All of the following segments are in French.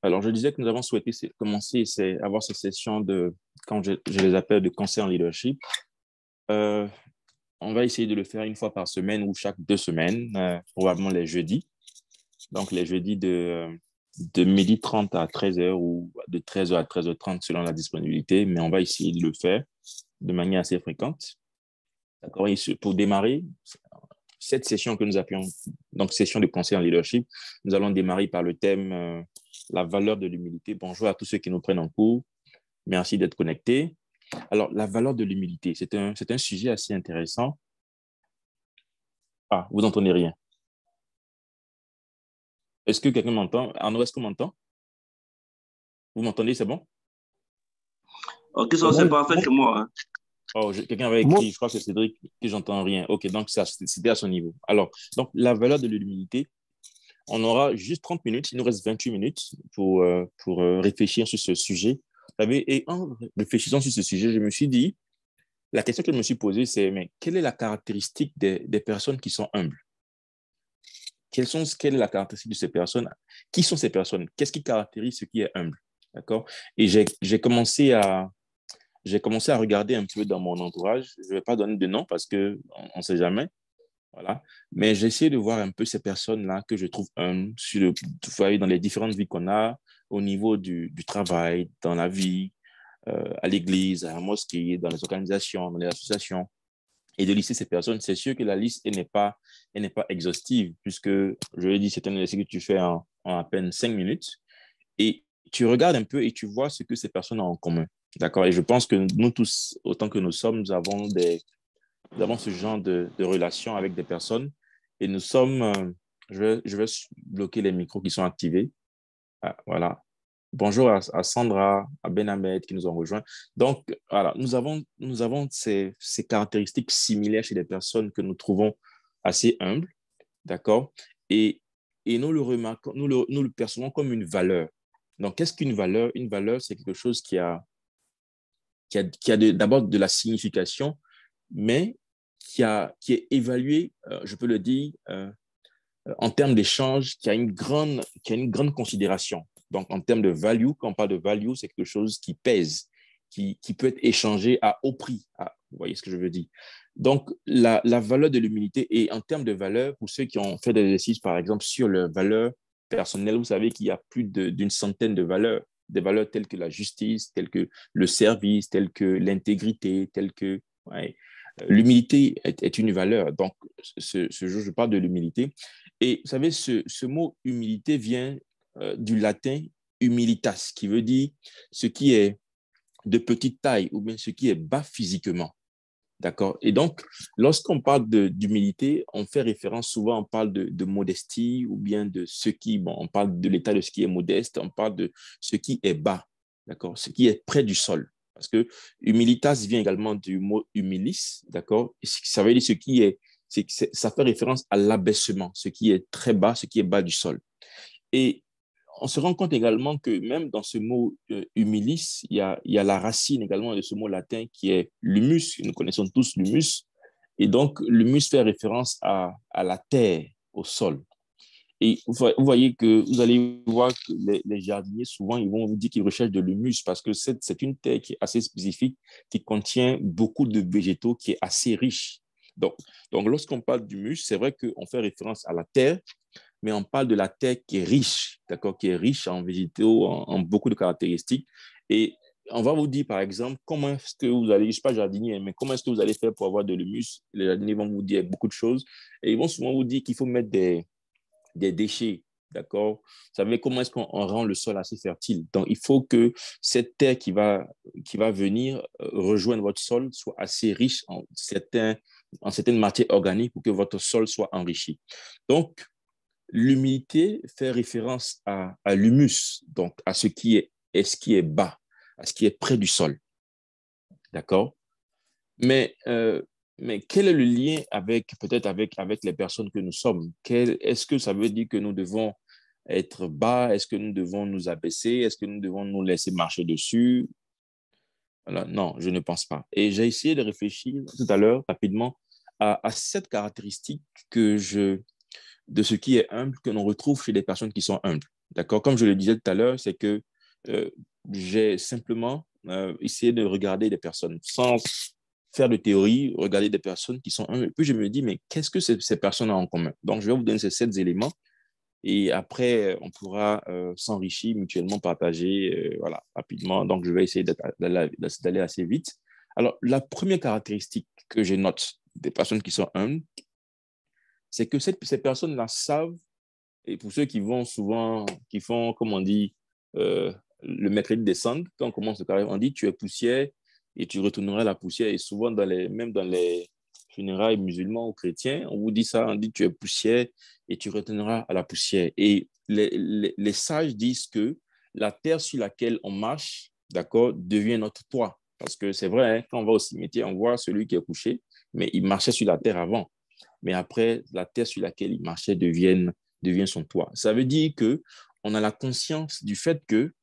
Alors, je disais que nous avons souhaité commencer, avoir ces sessions de, quand je les appelle de conseil en leadership. Euh, on va essayer de le faire une fois par semaine ou chaque 2 semaines, probablement les jeudis. Donc, les jeudis de 12h30 à 13h ou de 13h à 13h30 selon la disponibilité, mais on va essayer de le faire de manière assez fréquente. D'accord? Et pour démarrer, cette session que nous appelons donc session de conseil en leadership, nous allons démarrer par le thème la valeur de l'humilité. Bonjour à tous ceux qui nous prennent en cours. Merci d'être connectés. Alors, la valeur de l'humilité, c'est un sujet assez intéressant. Ah, vous n'entendez rien. Est-ce que quelqu'un m'entend? Arnaud, est-ce qu'on m'entend? Vous m'entendez, c'est bon? Ok, ça Moi, c'est parfait chez moi, hein. Oh, quelqu'un avait moi, écrit, je crois que c'est Cédric, que j'entends rien. OK, donc c'était à son niveau. Alors, donc, la valeur de l'humilité, on aura juste 30 minutes, il nous reste 28 minutes pour réfléchir sur ce sujet. Vous savez, et en réfléchissant sur ce sujet, je me suis dit, la question que je me suis posée, c'est, mais quelle est la caractéristique des personnes qui sont humbles? Quelle est la caractéristique de ces personnes? Qui sont ces personnes? Qu'est-ce qui caractérise ce qui est humble? D'accord? Et j'ai commencé à regarder un peu dans mon entourage. Je ne vais pas donner de nom parce qu'on ne sait jamais. Voilà. Mais j'ai essayé de voir un peu ces personnes-là que je trouve humbles dans les différentes vies qu'on a, au niveau du travail, dans la vie, à l'église, à la mosquée, dans les organisations, dans les associations. Et de lister ces personnes, c'est sûr que la liste elle n'est pas exhaustive, puisque, je l'ai dit, c'est un essai que tu fais en à peine 5 minutes. Et tu regardes un peu et tu vois ce que ces personnes ont en commun. D'accord? Et je pense que nous tous, autant que nous sommes, nous avons ce genre de relation avec des personnes. Et nous sommes, je vais bloquer les micros qui sont activés. Ah, voilà. Bonjour à Sandra, à Ben Ahmed qui nous ont rejoints. Donc, voilà, nous avons ces caractéristiques similaires chez les personnes que nous trouvons assez humbles, d'accord? Et, et nous le remarquons, nous le percevons comme une valeur. Donc, qu'est-ce qu'une valeur? Une valeur, c'est quelque chose qui a d'abord de la signification, mais qui est évalué, je peux le dire, en termes d'échange, qui a une grande considération. Donc, en termes de value, quand on parle de value, c'est quelque chose qui pèse, qui peut être échangé à haut prix. Ah, vous voyez ce que je veux dire? Donc, la valeur de l'humilité, et en termes de valeur, pour ceux qui ont fait des exercices, par exemple, sur les valeurs personnelles, vous savez qu'il y a plus d'une centaine de valeurs, des valeurs telles que la justice, telles que le service, telles que l'intégrité, telles que... Ouais, l'humilité est une valeur. Donc, ce jour, je parle de l'humilité. Et vous savez, ce mot humilité vient du latin humilitas, qui veut dire ce qui est de petite taille ou bien ce qui est bas physiquement. D'accord? Et donc, lorsqu'on parle d'humilité, on fait référence souvent, on parle de modestie ou bien de ce qui, bon, on parle de l'état de ce qui est modeste, on parle de ce qui est bas, d'accord? Ce qui est près du sol. Parce que humilitas vient également du mot humilis, d'accord? Ça veut dire ça fait référence à l'abaissement, ce qui est très bas, ce qui est bas du sol. Et on se rend compte également que même dans ce mot humilis, il y a la racine également de ce mot latin qui est l'humus. Nous connaissons tous l'humus. Et donc, l'humus fait référence à la terre, au sol. Et vous voyez que vous allez voir que les jardiniers, souvent, ils vont vous dire qu'ils recherchent de l'humus parce que c'est une terre qui est assez spécifique, qui contient beaucoup de végétaux, qui est assez riche. Donc, donc lorsqu'on parle d'humus, c'est vrai qu'on fait référence à la terre, mais on parle de la terre qui est riche, d'accord, qui est riche en végétaux, en beaucoup de caractéristiques. Et on va vous dire, par exemple, comment est-ce que vous allez, je ne suis pas jardinier, mais comment est-ce que vous allez faire pour avoir de l'humus? Les jardiniers vont vous dire beaucoup de choses. Et ils vont souvent vous dire qu'il faut mettre des déchets, d'accord? Vous savez comment est-ce qu'on rend le sol assez fertile? Donc, il faut que cette terre qui va venir rejoindre votre sol soit assez riche en certaines matières organiques pour que votre sol soit enrichi. Donc, l'humilité fait référence à l'humus, donc à ce qui est bas, à ce qui est près du sol, d'accord? Mais, euh, mais quel est le lien avec les personnes que nous sommes? Est-ce que ça veut dire que nous devons être bas? Est-ce que nous devons nous abaisser? Est-ce que nous devons nous laisser marcher dessus? Voilà, non, je ne pense pas. Et j'ai essayé de réfléchir tout à l'heure rapidement à cette caractéristique de ce qui est humble que l'on retrouve chez les personnes qui sont humbles. D'accord? Comme je le disais tout à l'heure, c'est que euh, j'ai simplement essayé de regarder des personnes sans faire de théorie, regarder des personnes qui sont humbles. Et puis je me dis, mais qu'est-ce que ces personnes ont en commun? Donc, je vais vous donner ces 7 éléments et après, on pourra s'enrichir mutuellement, partager, voilà, rapidement. Donc, je vais essayer d'aller assez vite. Alors, la première caractéristique que je note des personnes qui sont humbles, c'est que ces personnes-là savent, et pour ceux qui vont souvent, qui font, comme on dit, le mercredi descendre, quand on commence le carême, on dit tu es poussière et tu retourneras à la poussière. Et souvent, même dans les funérailles musulmans ou chrétiens, on vous dit ça, on dit tu es poussière et tu retourneras à la poussière. Et les sages disent que la terre sur laquelle on marche, d'accord, devient notre toit. Parce que c'est vrai, hein, quand on va au cimetière, on voit celui qui est couché, mais il marchait sur la terre avant. Mais après, la terre sur laquelle il marchait devient son toit. Ça veut dire que on a la conscience du fait que,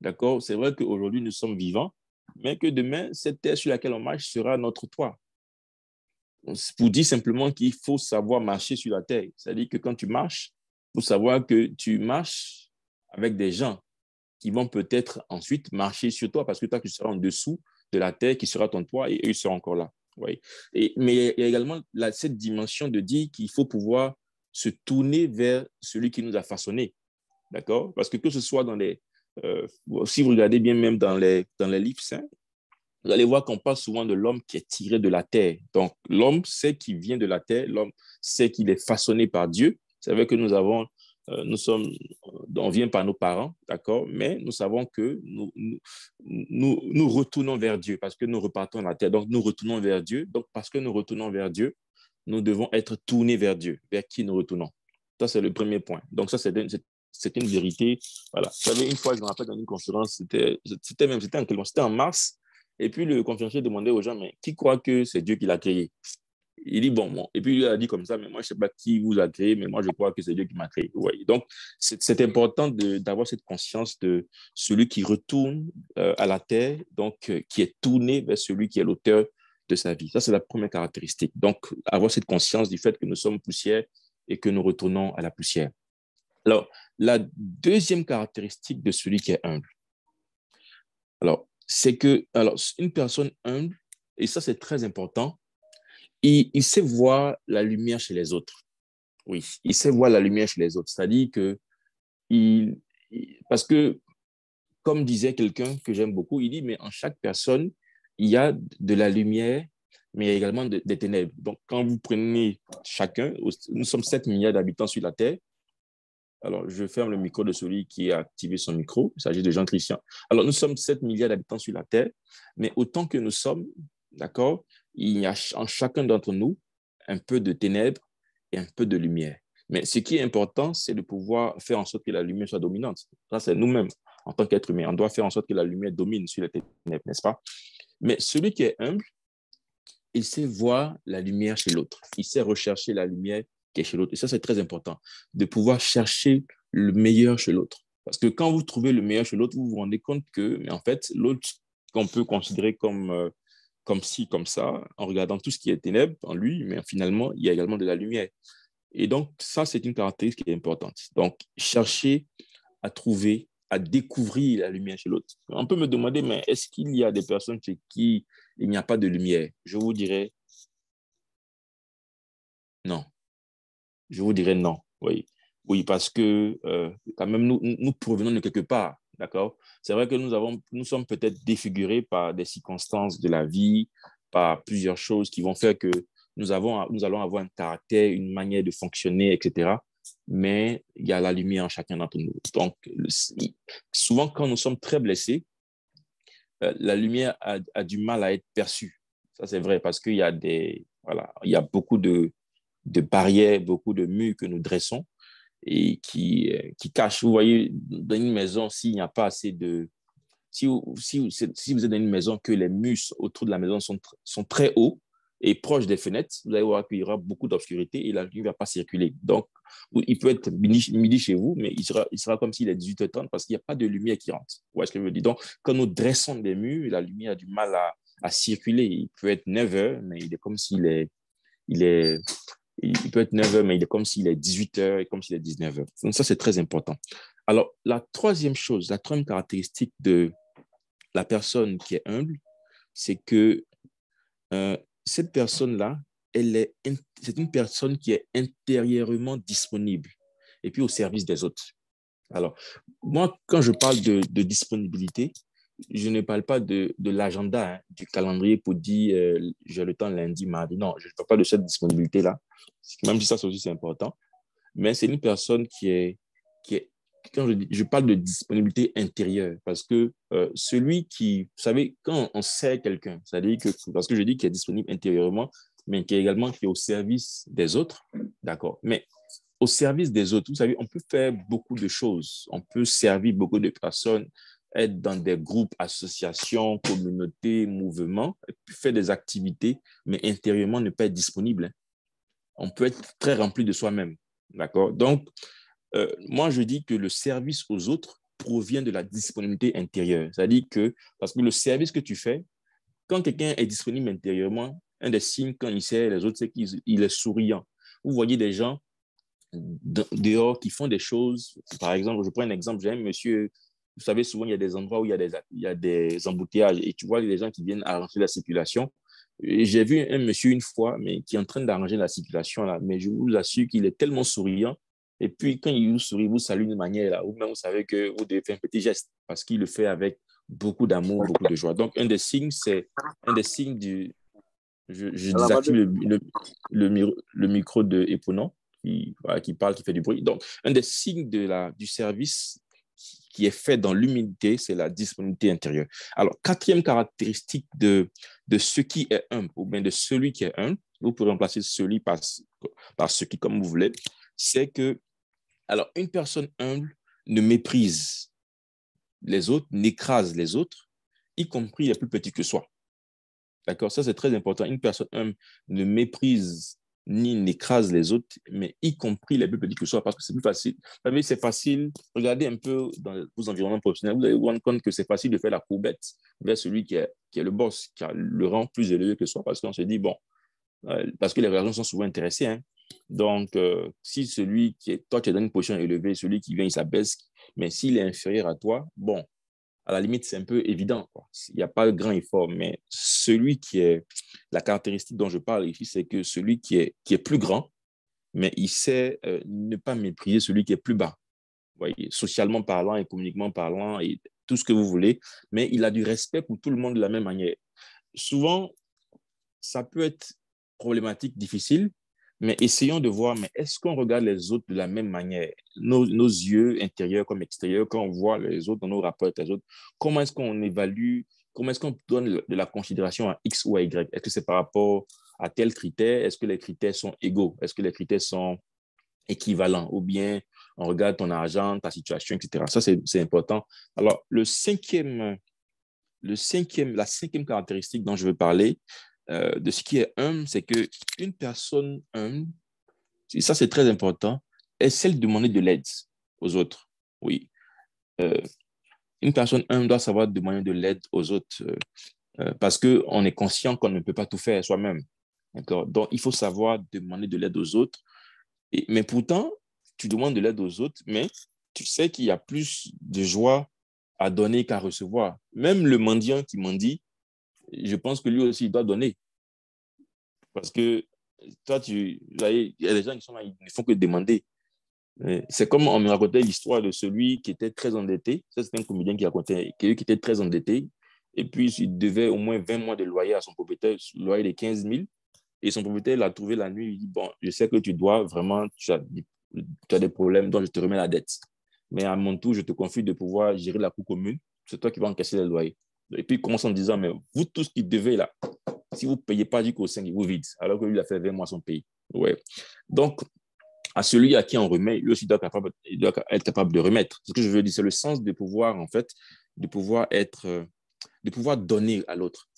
d'accord, c'est vrai qu'aujourd'hui nous sommes vivants, mais que demain, cette terre sur laquelle on marche sera notre toit. Pour dire simplement qu'il faut savoir marcher sur la terre. C'est-à-dire que quand tu marches, il faut savoir que tu marches avec des gens qui vont peut-être ensuite marcher sur toi parce que toi, tu seras en dessous de la terre qui sera ton toit et eux seront encore là. Oui. Mais il y a également cette dimension de dire qu'il faut pouvoir se tourner vers celui qui nous a façonnés. D'accord? Parce que ce soit si vous regardez bien même dans les livres saints, vous allez voir qu'on parle souvent de l'homme qui est tiré de la terre. Donc, l'homme sait qu'il vient de la terre, l'homme sait qu'il est façonné par Dieu. C'est vrai que on vient par nos parents, d'accord, mais nous savons que nous retournons vers Dieu parce que nous repartons de la terre. Donc, nous retournons vers Dieu. Donc, parce que nous retournons vers Dieu, nous devons être tournés vers Dieu, vers qui nous retournons. Ça, c'est le premier point. Donc, ça, c'est une vérité. Voilà. Vous savez, une fois, je me rappelle dans une conférence, c'était en mars, et puis le conférencier demandait aux gens, mais qui croit que c'est Dieu qui l'a créé? Il dit, bon. Et puis il a dit comme ça, mais moi, je ne sais pas qui vous a créé, mais moi, je crois que c'est Dieu qui m'a créé. Ouais. Donc, c'est important d'avoir cette conscience de celui qui retourne à la terre, donc qui est tourné vers celui qui est l'auteur de sa vie. Ça, c'est la première caractéristique. Donc, avoir cette conscience du fait que nous sommes poussière et que nous retournons à la poussière. Alors, la deuxième caractéristique de celui qui est humble, alors, c'est que, alors, une personne humble, et ça, c'est très important, il sait voir la lumière chez les autres. Oui, il sait voir la lumière chez les autres. C'est-à-dire que, parce que, comme disait quelqu'un que j'aime beaucoup, il dit, mais en chaque personne, il y a de la lumière, mais il y a également des ténèbres. Donc, quand vous prenez chacun, nous sommes 7 milliards d'habitants sur la Terre. Alors, je ferme le micro de celui qui a activé son micro. Il s'agit de Jean Christian. Alors, nous sommes 7 milliards d'habitants sur la Terre, mais autant que nous sommes, d'accord, il y a en chacun d'entre nous un peu de ténèbres et un peu de lumière. Mais ce qui est important, c'est de pouvoir faire en sorte que la lumière soit dominante. Ça, c'est nous-mêmes, en tant qu'êtres humains. On doit faire en sorte que la lumière domine sur les ténèbres, n'est-ce pas? Mais celui qui est humble, il sait voir la lumière chez l'autre. Il sait rechercher la lumière qui est chez l'autre. Et ça, c'est très important, de pouvoir chercher le meilleur chez l'autre. Parce que quand vous trouvez le meilleur chez l'autre, vous vous rendez compte que, mais en fait, l'autre qu'on peut considérer comme ci, comme ça, en regardant tout ce qui est ténèbres en lui, mais finalement, il y a également de la lumière. Et donc, ça, c'est une caractéristique qui est importante. Donc, chercher à trouver, à découvrir la lumière chez l'autre. On peut me demander, mais est-ce qu'il y a des personnes chez qui il n'y a pas de lumière? Je vous dirais non. Je vous dirais non. Oui, oui, parce que quand même, nous provenons de quelque part. D'accord? C'est vrai que nous sommes peut-être défigurés par des circonstances de la vie, par plusieurs choses qui vont faire que nous allons avoir un caractère, une manière de fonctionner, etc. Mais il y a la lumière en chacun d'entre nous. Donc, souvent, quand nous sommes très blessés, la lumière a du mal à être perçue. Ça, c'est vrai, parce qu'il y a voilà, il y a beaucoup de barrières, beaucoup de murs que nous dressons et qui cachent. Vous voyez, dans une maison, s'il n'y a pas assez de... Si vous êtes dans une maison que les murs autour de la maison sont très hauts et proches des fenêtres, vous allez voir qu'il y aura beaucoup d'obscurité et la lumière ne va pas circuler. Donc, il peut être midi chez vous, mais il sera comme s'il est 18h30 parce qu'il n'y a pas de lumière qui rentre. Vous voyez ce que je veux dire? Donc, quand nous dressons des murs, la lumière a du mal à circuler. Il peut être 9h, mais il est comme s'il est, il est, il peut être 9h, mais il est comme s'il est 18h et comme s'il est 19h. Donc ça, c'est très important. Alors, la troisième caractéristique de la personne qui est humble, c'est que euh, cette personne-là, c'est une personne qui est intérieurement disponible et puis au service des autres. Alors, moi, quand je parle de disponibilité, je ne parle pas de l'agenda, hein, du calendrier pour dire j'ai le temps lundi, mardi. Non, je ne parle pas de cette disponibilité-là, même si ça aussi c'est important. Mais c'est une personne qui est quand je parle de disponibilité intérieure, parce que celui qui, vous savez, quand on sert quelqu'un, c'est-à-dire que, parce que je dis qu'il est disponible intérieurement, mais qui est également qui est au service des autres, d'accord. Mais au service des autres, vous savez, on peut faire beaucoup de choses. On peut servir beaucoup de personnes, être dans des groupes, associations, communautés, mouvements, faire des activités, mais intérieurement ne pas être disponible, hein. On peut être très rempli de soi-même. D'accord? Donc, moi, je dis que le service aux autres provient de la disponibilité intérieure. C'est-à-dire que, parce que le service que tu fais, quand quelqu'un est disponible intérieurement, un des signes quand il sert les autres, c'est qu'il est souriant. Vous voyez des gens dehors qui font des choses. Par exemple, je prends un exemple, j'ai un monsieur, vous savez, souvent il y a des endroits où il y a des embouteillages et tu vois les gens qui viennent arranger la circulation. Et j'ai vu un monsieur une fois, mais qui est en train d'arranger la circulation là, mais je vous assure qu'il est tellement souriant. Et puis, quand il vous sourit, vous salue d'une manière là, ou même vous savez que vous devez faire un petit geste parce qu'il le fait avec beaucoup d'amour, beaucoup de joie. Donc, un des signes du. Je désactive le micro de Éponant voilà, qui parle, qui fait du bruit. Donc, un des signes du service qui est fait dans l'humilité, c'est la disponibilité intérieure. Alors, quatrième caractéristique de ce qui est humble, ou bien de celui qui est humble, vous pouvez remplacer celui par ce qui, comme vous voulez, c'est que, alors, une personne humble ne méprise les autres, n'écrase les autres, y compris les plus petits que soi. D'accord? Ça, c'est très important. Une personne humble ne méprise ni n'écrase les autres, mais y compris les plus petits que soi, parce que c'est plus facile. Vous savez, c'est facile. Regardez un peu dans vos environnements professionnels, vous allez vous rendre compte que c'est facile de faire la courbette vers celui qui est le boss, qui a le rang plus élevé que soi, parce qu'on se dit, bon, parce que les relations sont souvent intéressées, hein. Donc, si celui qui est, toi, tu es dans une position élevée, celui qui vient, il s'abaisse, mais s'il est inférieur à toi, bon, à la limite, c'est un peu évident, quoi. Il n'y a pas de grand effort, mais celui qui est, la caractéristique dont je parle ici, c'est que celui qui est plus grand, mais il sait ne pas mépriser celui qui est plus bas. Vous voyez, socialement parlant, économiquement parlant, et tout ce que vous voulez, mais il a du respect pour tout le monde de la même manière. Souvent, ça peut être problématique, difficile, mais essayons de voir, mais est-ce qu'on regarde les autres de la même manière? Nos yeux intérieurs comme extérieurs, quand on voit les autres dans nos rapports avec les autres, comment est-ce qu'on évalue, comment est-ce qu'on donne de la considération à X ou à Y? Est-ce que c'est par rapport à tel critère? Est-ce que les critères sont égaux? Est-ce que les critères sont équivalents? Ou bien on regarde ton argent, ta situation, etc. Ça, c'est important. Alors, la cinquième caractéristique dont je veux parler, de ce qui est humble, c'est qu'une personne humble, et ça c'est très important, est celle de demander de l'aide aux autres. Oui. Euh, une personne humble doit savoir demander de l'aide aux autres parce qu'on est conscient qu'on ne peut pas tout faire soi-même. D'accord? Donc, il faut savoir demander de l'aide aux autres. Mais pourtant, tu demandes de l'aide aux autres, mais tu sais qu'il y a plus de joie à donner qu'à recevoir. Même le mendiant qui mendie, je pense que lui aussi, il doit donner. Parce que toi, il y a des gens qui sont là, ils ne font que demander. C'est comme on me racontait l'histoire de celui qui était très endetté. Ça, c'était un comédien qui racontait, qui était très endetté. Et puis, il devait au moins 20 mois de loyer à son propriétaire, le loyer de 15 000. Et son propriétaire l'a trouvé la nuit. Il dit, bon, je sais que tu dois vraiment, tu as des problèmes, donc je te remets la dette. Mais à mon tour, je te confie de pouvoir gérer la cour commune. C'est toi qui vas encaisser les loyers. Et puis, il commence en disant, mais vous tous qui devez là, si vous ne payez pas jusqu'au 5, il vous vide. Alors que lui, il a fait 20 mois son pays. Ouais. Donc, à celui à qui on remet, lui aussi il doit être capable de remettre. Ce que je veux dire, c'est le sens de pouvoir, en fait, de pouvoir être, de pouvoir donner à l'autre.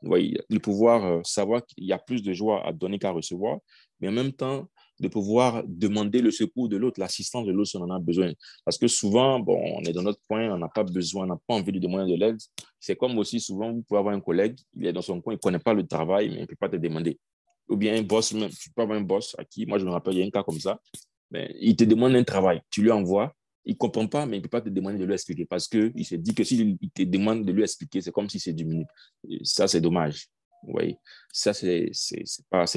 Oui, de pouvoir savoir qu'il y a plus de joie à donner qu'à recevoir, mais en même temps, de pouvoir demander le secours de l'autre, l'assistance de l'autre si on en a besoin. Parce que souvent, bon, on est dans notre coin, on n'a pas besoin, on n'a pas envie de demander de l'aide. C'est comme aussi souvent, vous pouvez avoir un collègue, il est dans son coin, il ne connaît pas le travail, mais il ne peut pas te demander. Ou bien un boss, même, tu peux avoir un boss à qui, moi je me rappelle, il y a un cas comme ça, mais il te demande un travail, tu lui envoies, il ne comprend pas, mais il ne peut pas te demander de lui expliquer parce qu'il se dit que s'il te demande de lui expliquer, c'est comme si c'est diminué. Ça, c'est dommage. Vous voyez, ça, c'est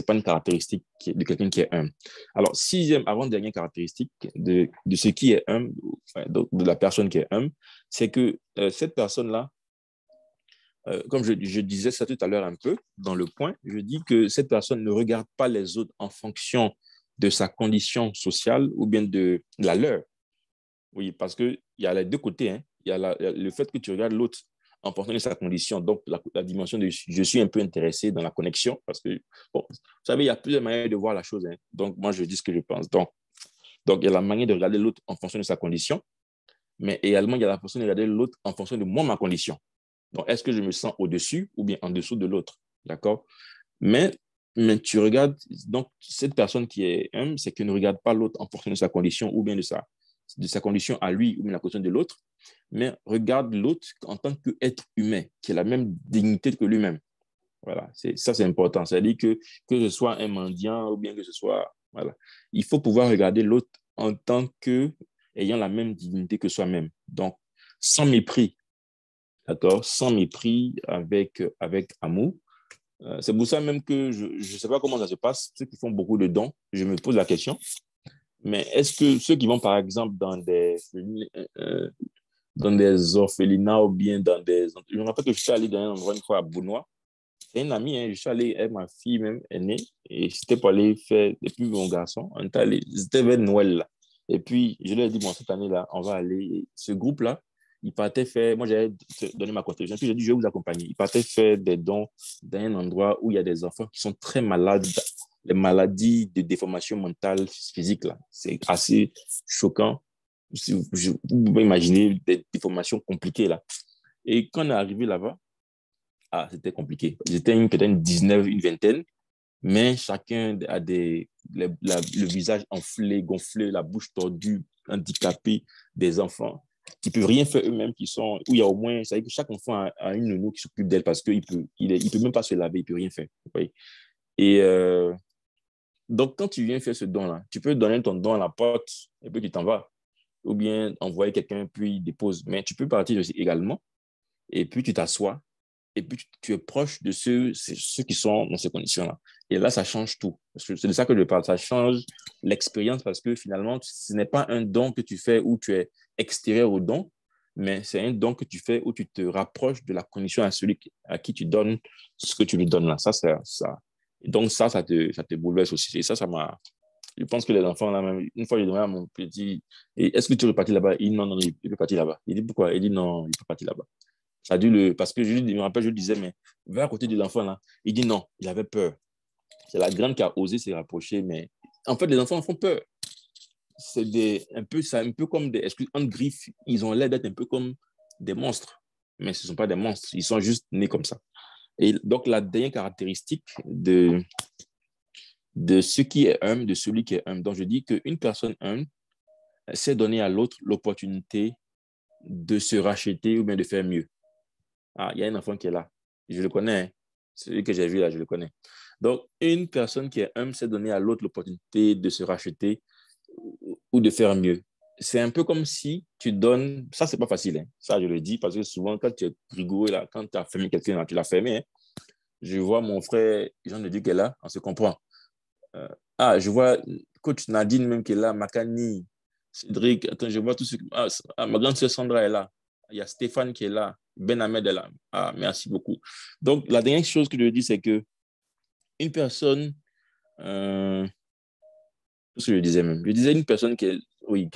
pas une caractéristique de quelqu'un qui est humble. Alors, sixième, avant-dernière caractéristique de ce qui est humble, enfin, de la personne qui est humble, c'est que cette personne-là, comme je disais ça tout à l'heure un peu dans le point, je dis que cette personne ne regarde pas les autres en fonction de sa condition sociale ou bien de la leur. Oui, parce qu'il y a les deux côtés. Hein. Il y a le fait que tu regardes l'autre en fonction de sa condition. Donc, la dimension de je suis un peu intéressé dans la connexion parce que, bon, vous savez, il y a plusieurs manières de voir la chose. Hein. Donc, moi, je dis ce que je pense. Donc, il y a la manière de regarder l'autre en fonction de sa condition, mais également, il y a la façon de regarder l'autre en fonction de moi, ma condition. Donc, est-ce que je me sens au-dessus ou bien en dessous de l'autre? D'accord? Mais, mais tu regardes, donc, cette personne qui est humble, c'est qu'elle ne regarde pas l'autre en fonction de sa condition ou bien de sa condition à lui ou bien la condition de l'autre, mais regarde l'autre en tant qu'être humain, qui a la même dignité que lui-même. Voilà, ça c'est important. C'est-à-dire que ce soit un mendiant ou bien que ce soit... Voilà. Il faut pouvoir regarder l'autre en tant qu'ayant la même dignité que soi-même. Donc, sans mépris, d'accord? Sans mépris, avec amour. C'est pour ça même que je ne sais pas comment ça se passe. Ceux qui font beaucoup de dons, je me pose la question. Mais est-ce que ceux qui vont, par exemple, dans des orphelinats ou bien dans des... Je me rappelle que je suis allé dans un endroit une fois à Bounois. C'est un ami, hein, je suis allé, avec ma fille même, aînée, et c'était pour aller faire, et puis mon garçon, on est allé, c'était vers Noël, là. Et puis, je leur ai dit, bon, cette année-là, on va aller. Et ce groupe-là, il partait faire, moi j'avais donné ma contribution, puis j'ai dit, je vais vous accompagner. Il partait faire des dons dans un endroit où il y a des enfants qui sont très malades, les maladies de déformation mentale, physique, là. C'est assez choquant. Vous pouvez imaginer des déformations compliquées, là. Et quand on est arrivé là-bas, c'était compliqué. Ils étaient peut-être une 19, une vingtaine, mais chacun a le visage enflé, gonflé, la bouche tordue, handicapé, des enfants qui ne peuvent rien faire eux-mêmes, où il y a au moins, ça veut dire que chaque enfant a une nounou qui s'occupe d'elle parce qu'il il peut même pas se laver, il peut rien faire. Oui. Et donc, quand tu viens faire ce don-là, tu peux donner ton don à la porte et puis tu t'en vas. Ou bien envoyer quelqu'un, puis il dépose. Mais tu peux partir aussi également et puis tu t'assois et puis tu es proche de ceux qui sont dans ces conditions-là. Et là, ça change tout. C'est de ça que je parle. Ça change l'expérience parce que finalement, ce n'est pas un don que tu fais où tu es extérieur au don, mais c'est un don que tu fais où tu te rapproches de la condition à celui à qui tu donnes ce que tu lui donnes là. Ça, c'est ça. Et donc, ça te bouleverse aussi. Et ça m'a... Je pense que les enfants, là, même, une fois, j'ai demandé à mon petit, est-ce que tu veux partir là-bas? Il dit non, non, il peut partir là-bas. Il dit pourquoi? Il dit non, il peut partir là-bas. Ça a dû parce que je me rappelle, je lui disais, mais va à côté de l'enfant là. Il dit non, il avait peur. C'est la grande qui a osé se rapprocher, mais en fait, les enfants font peur. C'est un peu comme en griffe, ils ont l'air d'être un peu comme des monstres, mais ce ne sont pas des monstres, ils sont juste nés comme ça. Et donc, la dernière caractéristique de ce qui est humble, de celui qui est humble. Donc, je dis qu'une personne humble sait donner à l'autre l'opportunité de se racheter ou bien de faire mieux. Ah, il y a un enfant qui est là. Je le connais. Hein. Celui que j'ai vu là, je le connais. Donc, une personne qui est humble sait donner à l'autre l'opportunité de se racheter ou de faire mieux. C'est un peu comme si tu donnes... Ça, c'est pas facile. Hein. Ça, je le dis parce que souvent, quand tu es rigoureux, là, quand tu as fermé quelqu'un, là, tu l'as fermé. Hein. Je vois mon frère Jean-Luc qui est là, on se comprend. Je vois coach Nadine même qui est là, Makani, Cédric, attends, je vois tout ce... ma grande sœur Sandra est là. Il y a Stéphane qui est là. Ben Ahmed est là. Merci beaucoup. Donc, la dernière chose que je dis, c'est que une personne, ce que je disais même, je disais une personne qui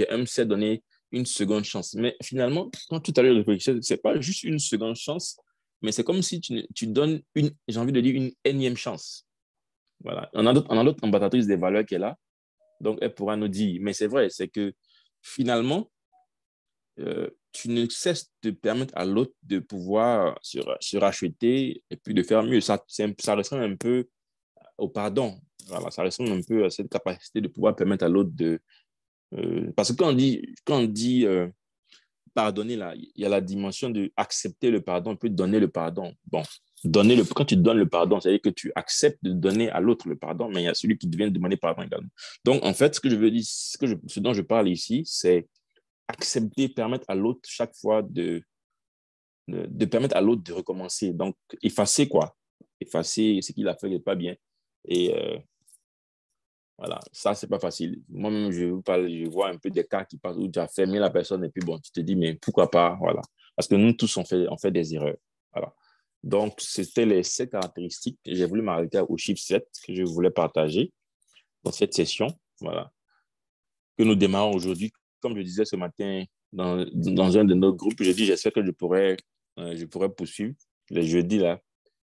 aime se donner une seconde chance. Mais finalement, quand tout à l'heure, je réfléchissais, c'est pas juste une seconde chance, mais c'est comme si tu donnes j'ai envie de dire, une énième chance. Voilà. On a d'autres ambassadrices des valeurs qui est là. Donc, elle pourra nous dire, mais c'est vrai, c'est que finalement, tu ne cesses de permettre à l'autre de pouvoir se racheter et puis de faire mieux. Ça ressemble un peu au pardon. Voilà, ça ressemble un peu à cette capacité de pouvoir permettre à l'autre de... parce que quand on dit pardonner, là, il y a la dimension de accepter le pardon, puis donner le pardon. Bon, quand tu donnes le pardon, c'est-à-dire que tu acceptes de donner à l'autre le pardon, mais il y a celui qui vient demander pardon également. Donc, en fait, ce que je veux dire, ce dont je parle ici, c'est accepter, permettre à l'autre chaque fois de permettre à l'autre de recommencer. Donc, effacer quoi. Effacer ce qu'il a fait n'est pas bien. Et voilà, ça, c'est pas facile. Moi-même, je vois un peu des cas qui passent où tu as fermé la personne et puis bon, tu te dis, mais pourquoi pas, voilà. Parce que nous tous, on fait des erreurs. Voilà. Donc, c'était les 7 caractéristiques. J'ai voulu m'arrêter au chiffre 7 que je voulais partager dans cette session, voilà, que nous démarrons aujourd'hui. Comme je disais ce matin dans un de nos groupes, je dis, j'espère que je pourrais poursuivre le jeudi, là.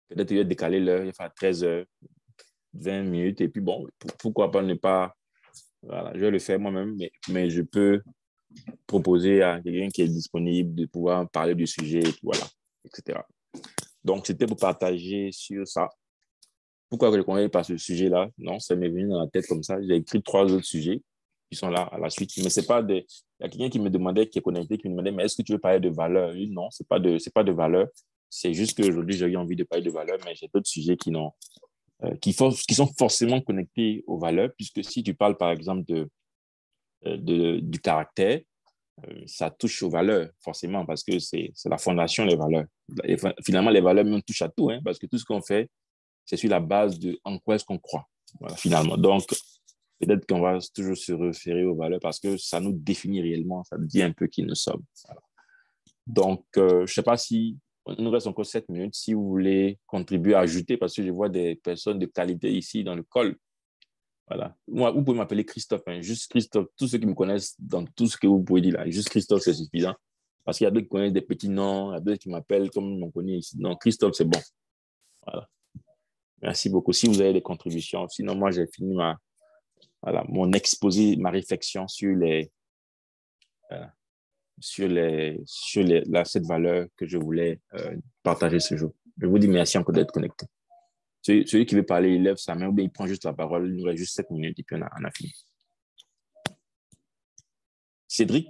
Peut-être qu'il va décaler l'heure, il va faire 13 h, 20 minutes, et puis bon, pourquoi pas ne pas. Voilà, je vais le faire moi-même, mais je peux proposer à quelqu'un qui est disponible de pouvoir parler du sujet, voilà, etc. Donc, c'était pour partager sur ça. Pourquoi je ne connais pas ce sujet-là? Non, ça m'est venu dans la tête comme ça. J'ai écrit 3 autres sujets qui sont là à la suite. Mais c'est pas des. Il y a quelqu'un qui me demandait, qui est connecté, qui me demandait, mais est-ce que tu veux parler de valeur? Non, c'est pas de valeur. C'est juste qu'aujourd'hui, j'ai eu envie de parler de valeur, mais j'ai d'autres sujets qui sont forcément connectés aux valeurs, puisque si tu parles, par exemple, du caractère, ça touche aux valeurs, forcément, parce que c'est la fondation, les valeurs. Et finalement, les valeurs même touchent à tout, hein, parce que tout ce qu'on fait, c'est sur la base de en quoi est-ce qu'on croit, voilà, finalement. Donc, peut-être qu'on va toujours se référer aux valeurs parce que ça nous définit réellement, ça dit un peu qui nous sommes. Voilà. Donc, je ne sais pas si, il nous reste encore 7 minutes, si vous voulez contribuer, ajouter, parce que je vois des personnes de qualité ici dans le call. Voilà. Moi, vous pouvez m'appeler Christophe, hein, juste Christophe. Tous ceux qui me connaissent dans tout ce que vous pouvez dire là, juste Christophe, c'est suffisant. Parce qu'il y a d'autres qui connaissent des petits noms, il y a d'autres qui m'appellent comme on connaît ici. Non, Christophe, c'est bon. Voilà. Merci beaucoup. Si vous avez des contributions, sinon moi, j'ai fini mon exposé, ma réflexion euh, cette valeur que je voulais partager ce jour. Je vous dis merci encore d'être connecté. Celui qui veut parler, il lève sa main ou bien il prend juste la parole. Il nous reste juste 7 minutes et puis on a fini. Cédric,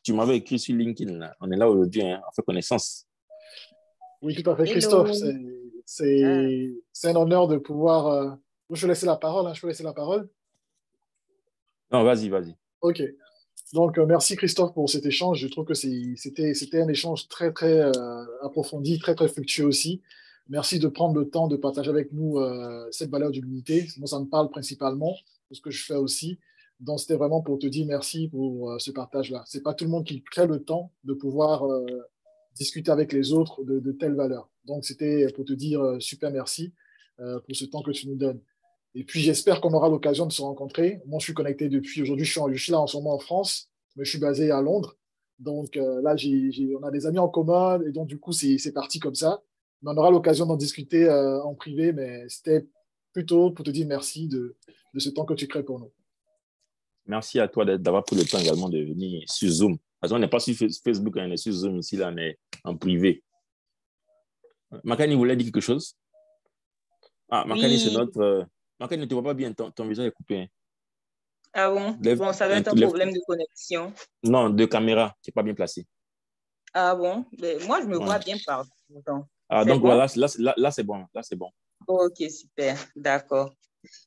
tu m'avais écrit sur LinkedIn. Là. On est là aujourd'hui, hein, on fait connaissance. Oui, tout à fait, Hello. Christophe. C'est un honneur de pouvoir. Je vais laisser la parole. Je peux laisser la parole. Non, vas-y. OK. Donc, merci Christophe pour cet échange. Je trouve que c'était un échange très, très approfondi, très, très fructueux aussi. Merci de prendre le temps de partager avec nous cette valeur d'humilité. Moi, ça me parle principalement de ce que je fais aussi. Donc, c'était vraiment pour te dire merci pour ce partage-là. C'est pas tout le monde qui crée le temps de pouvoir discuter avec les autres de telles valeurs. Donc, c'était pour te dire super merci pour ce temps que tu nous donnes. Et puis, j'espère qu'on aura l'occasion de se rencontrer. Moi, je suis connecté depuis aujourd'hui. Je suis là en ce moment en France, mais je suis basé à Londres. Donc là, on a des amis en commun et donc du coup, c'est parti comme ça. Mais on aura l'occasion d'en discuter en privé, mais c'était plutôt pour te dire merci de ce temps que tu crées pour nous. Merci à toi d'avoir pris le temps également de venir sur Zoom. Parce qu'on n'est pas sur Facebook, on est sur Zoom ici, là, on est en privé. Makani voulait dire quelque chose? Ah, Makani, Oui. c'est notre... Makani, ne te vois pas bien, ton visage est coupé. Hein. Ah bon? Bon, ça doit être un problème de connexion. Non, de caméra, tu n'es pas bien placé. Ah bon? Mais moi, je me vois bien par temps. Ah, donc bon? voilà, là, c'est bon. Là, c'est bon. Ok, super. D'accord.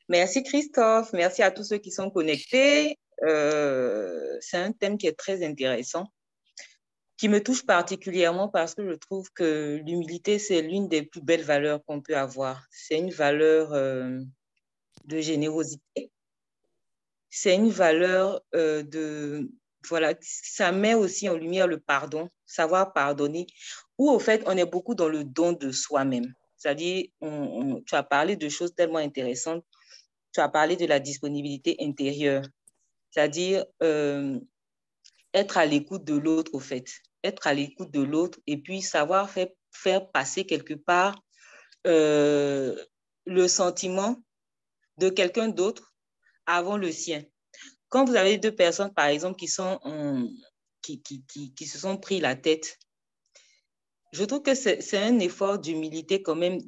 Merci Christophe. Merci à tous ceux qui sont connectés. C'est un thème qui est très intéressant, qui me touche particulièrement parce que je trouve que l'humilité, c'est l'une des plus belles valeurs qu'on peut avoir. C'est une valeur de générosité. C'est une valeur voilà, ça met aussi en lumière le pardon, savoir pardonner, où au fait, on est beaucoup dans le don de soi-même. C'est-à-dire, tu as parlé de choses tellement intéressantes. Tu as parlé de la disponibilité intérieure, c'est-à-dire être à l'écoute de l'autre, au fait. Être à l'écoute de l'autre et puis savoir faire passer quelque part le sentiment de quelqu'un d'autre avant le sien. Quand vous avez deux personnes, par exemple, qui se sont pris la tête, je trouve que c'est un effort d'humilité quand même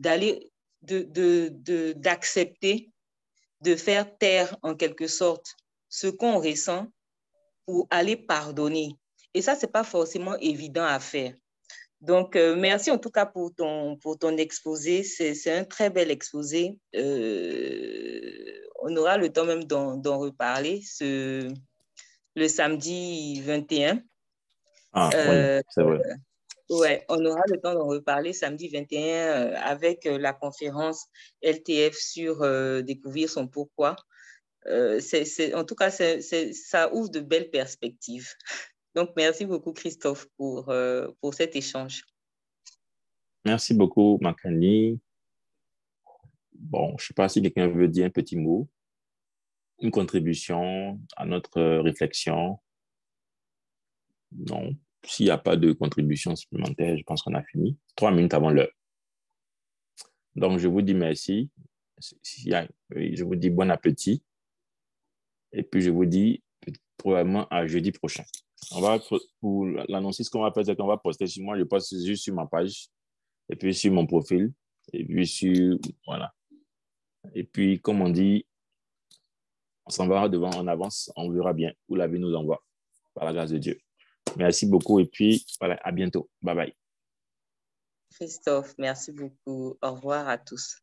d'accepter de faire taire en quelque sorte ce qu'on ressent pour aller pardonner. Et ça, ce n'est pas forcément évident à faire. Donc, merci en tout cas pour ton exposé. C'est un très bel exposé. On aura le temps même d'en reparler. le samedi 21. Ah, oui, c'est vrai. Ouais, on aura le temps d'en reparler samedi 21 avec la conférence LTF sur découvrir son pourquoi. En tout cas, ça ouvre de belles perspectives. Donc, merci beaucoup, Christophe, pour cet échange. Merci beaucoup, Makani. Bon, je ne sais pas si quelqu'un veut dire un petit mot, une contribution à notre réflexion. Non, s'il n'y a pas de contribution supplémentaire, je pense qu'on a fini. 3 minutes avant l'heure. Donc, je vous dis merci. Je vous dis bon appétit. Et puis, je vous dis probablement à jeudi prochain. Pour l'annoncer, ce qu'on va faire, c'est qu'on va poster sur moi. Je poste juste sur ma page, et puis sur mon profil, et puis voilà. Et puis, comme on dit, on s'en va devant, on avance, on verra bien où la vie nous envoie, par la grâce de Dieu. Merci beaucoup, et puis, voilà, à bientôt. Bye bye. Christophe, merci beaucoup. Au revoir à tous.